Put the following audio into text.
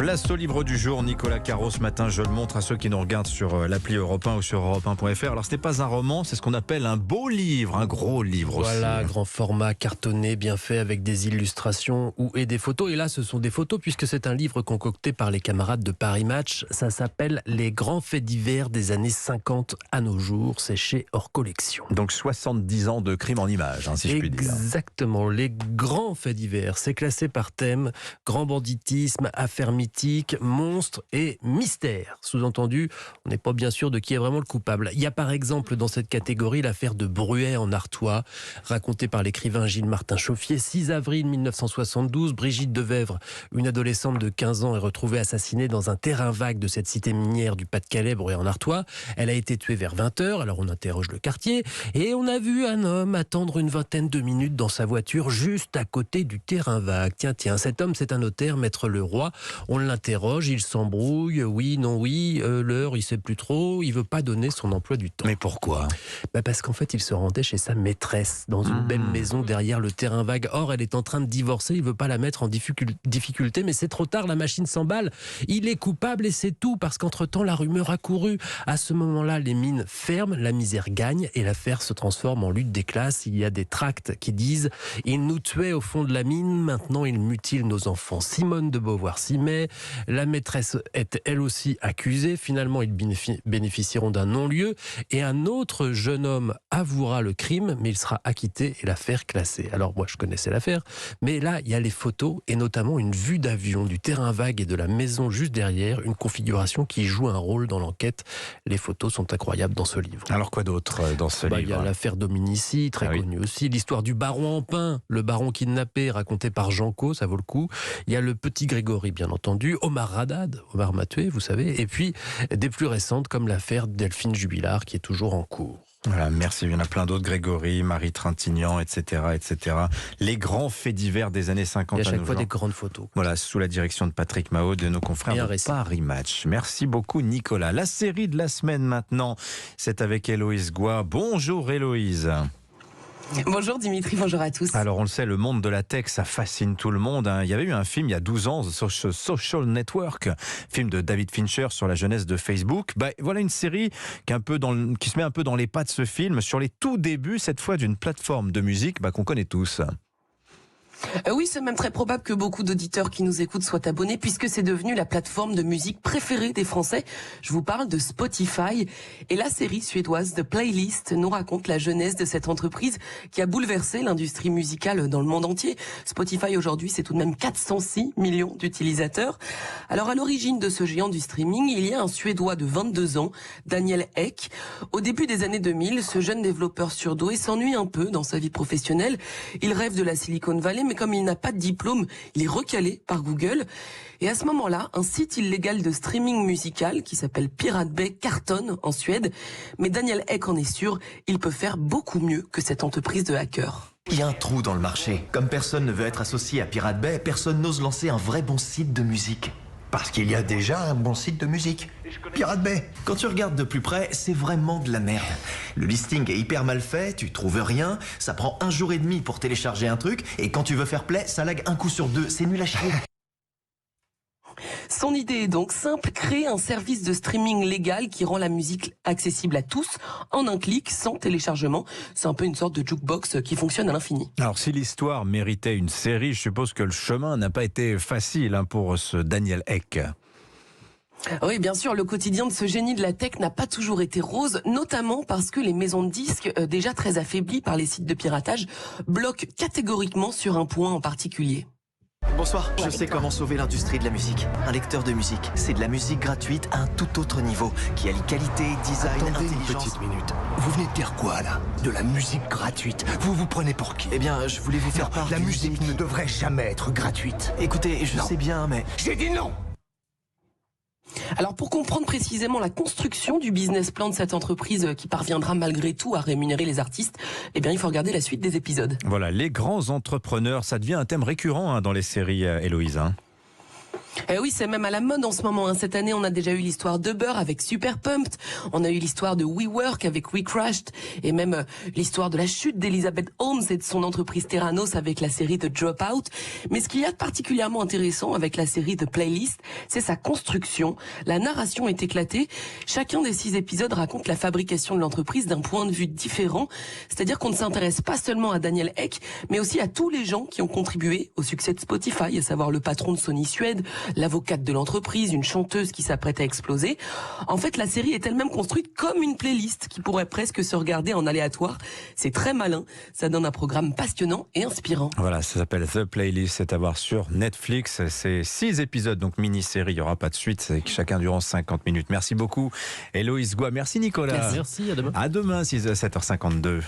Place au livre du jour, Nicolas Caro. Ce matin, je le montre à ceux qui nous regardent sur l'appli Europe 1 ou sur europe1.fr. Alors, ce n'est pas un roman, c'est ce qu'on appelle un beau livre, un gros livre aussi. Voilà, grand format, cartonné, bien fait, avec des illustrations et des photos. Et là, ce sont des photos, puisque c'est un livre concocté par les camarades de Paris Match. Ça s'appelle « Les grands faits divers des années 50 à nos jours ». C'est chez Hors Collection. Donc, 70 ans de crime en images, si je puis dire. Exactement, les grands faits divers. C'est classé par thème, grand banditisme, affaires mythiques, monstres et mystères. Sous-entendu, on n'est pas bien sûr de qui est vraiment le coupable. Il y a par exemple dans cette catégorie l'affaire de Bruay en Artois, racontée par l'écrivain Gilles-Martin Chauffier. 6 avril 1972, Brigitte Devèvre, une adolescente de 15 ans, est retrouvée assassinée dans un terrain vague de cette cité minière du Pas-de-Calais, Bruay en Artois. Elle a été tuée vers 20h, alors on interroge le quartier, et on a vu un homme attendre une vingtaine de minutes dans sa voiture, juste à côté du terrain vague. Tiens, cet homme, c'est un notaire, Maître Leroy. On l'interroge, il s'embrouille, oui, non, oui, l'heure, il sait plus trop, il veut pas donner son emploi du temps. Mais pourquoi ? Parce qu'en fait, il se rendait chez sa maîtresse, dans une belle maison derrière le terrain vague. Or, elle est en train de divorcer, il veut pas la mettre en difficulté, mais c'est trop tard, la machine s'emballe. Il est coupable et c'est tout, parce qu'entre-temps, la rumeur a couru. À ce moment-là, les mines ferment, la misère gagne et l'affaire se transforme en lutte des classes. Il y a des tracts qui disent « Il nous tuait au fond de la mine, maintenant il mutile nos enfants ». Simone de Beauvoir s'y met. La maîtresse est elle aussi accusée. Finalement, ils bénéficieront d'un non-lieu et un autre jeune homme avouera le crime, mais il sera acquitté et l'affaire classée. Alors moi, je connaissais l'affaire, mais là, il y a les photos et notamment une vue d'avion du terrain vague et de la maison juste derrière, une configuration qui joue un rôle dans l'enquête. Les photos sont incroyables dans ce livre. Alors quoi d'autre dans ce livre ? Il y a l'affaire Dominici, très connue aussi. L'histoire du baron en pain, le baron kidnappé, raconté par Janco, ça vaut le coup. Il y a le petit Grégory, bien entendu. Omar Haddad, Omar Mathieu, vous savez. Et puis des plus récentes, comme l'affaire Delphine Jubilard, qui est toujours en cours. Voilà, merci. Il y en a plein d'autres, Grégory, Marie Trintignant, etc., etc. Les grands faits divers des années 50. Il y a à chaque fois des grandes photos. Voilà, sous la direction de Patrick Mahot, de nos confrères de Paris Match. Merci beaucoup, Nicolas. La série de la semaine maintenant, c'est avec Héloïse Goua. Bonjour Héloïse. Bonjour Dimitri, bonjour à tous. Alors on le sait, le monde de la tech, ça fascine tout le monde. Il y avait eu un film il y a 12 ans, The Social Network, film de David Fincher sur la jeunesse de Facebook. Voilà une série qui se met un peu dans les pas de ce film, sur les tout débuts, cette fois d'une plateforme de musique qu'on connaît tous. Oui, c'est même très probable que beaucoup d'auditeurs qui nous écoutent soient abonnés, puisque c'est devenu la plateforme de musique préférée des Français. Je vous parle de Spotify. Et la série suédoise The Playlist nous raconte la jeunesse de cette entreprise qui a bouleversé l'industrie musicale dans le monde entier. Spotify aujourd'hui, c'est tout de même 406 millions d'utilisateurs. Alors à l'origine de ce géant du streaming, il y a un Suédois de 22 ans, Daniel Ek. Au début des années 2000, ce jeune développeur surdoué s'ennuie un peu dans sa vie professionnelle. Il rêve de la Silicon Valley, mais comme il n'a pas de diplôme, il est recalé par Google. Et à ce moment-là, un site illégal de streaming musical qui s'appelle Pirate Bay cartonne en Suède. Mais Daniel Ek en est sûr, il peut faire beaucoup mieux que cette entreprise de hackers. Il y a un trou dans le marché. Comme personne ne veut être associé à Pirate Bay, personne n'ose lancer un vrai bon site de musique. Parce qu'il y a déjà un bon site de musique. Pirate Bay. Quand tu regardes de plus près, c'est vraiment de la merde. Le listing est hyper mal fait, tu trouves rien, ça prend 1 jour et demi pour télécharger un truc, et quand tu veux faire play, ça lag un coup sur 2, c'est nul à chier. Son idée est donc simple, créer un service de streaming légal qui rend la musique accessible à tous en un clic, sans téléchargement. C'est un peu une sorte de jukebox qui fonctionne à l'infini. Alors si l'histoire méritait une série, je suppose que le chemin n'a pas été facile pour ce Daniel Ek. Oui, bien sûr, le quotidien de ce génie de la tech n'a pas toujours été rose, notamment parce que les maisons de disques, déjà très affaiblies par les sites de piratage, bloquent catégoriquement sur un point en particulier. Bonsoir, je sais comment sauver l'industrie de la musique. Un lecteur de musique, c'est de la musique gratuite à un tout autre niveau, qui allie qualité, design, Attendez intelligence... une petite minute. Vous venez de dire quoi là? De la musique gratuite? Vous vous prenez pour qui? Eh bien, je voulais vous faire part La d'une musique idée ne devrait jamais être gratuite. Écoutez, je sais bien, mais... J'ai dit non! Alors pour comprendre précisément la construction du business plan de cette entreprise qui parviendra malgré tout à rémunérer les artistes, eh bien il faut regarder la suite des épisodes. Voilà, les grands entrepreneurs, ça devient un thème récurrent dans les séries, Héloïse. Eh oui, c'est même à la mode en ce moment. Cette année, on a déjà eu l'histoire d'Uber avec Super Pumped. On a eu l'histoire de WeWork avec WeCrashed. Et même l'histoire de la chute d'Elizabeth Holmes et de son entreprise Theranos avec la série The Dropout. Mais ce qu'il y a de particulièrement intéressant avec la série The Playlist, c'est sa construction. La narration est éclatée. Chacun des 6 épisodes raconte la fabrication de l'entreprise d'un point de vue différent. C'est-à-dire qu'on ne s'intéresse pas seulement à Daniel Ek, mais aussi à tous les gens qui ont contribué au succès de Spotify, à savoir le patron de Sony Suède, l'avocate de l'entreprise, une chanteuse qui s'apprête à exploser. En fait, la série est elle-même construite comme une playlist qui pourrait presque se regarder en aléatoire. C'est très malin, ça donne un programme passionnant et inspirant. Voilà, ça s'appelle The Playlist, c'est à voir sur Netflix. C'est 6 épisodes, donc mini-série, il n'y aura pas de suite, c'est chacun durant 50 minutes. Merci beaucoup Héloïse Goua, merci Nicolas. Merci, à demain. À demain, 7h52.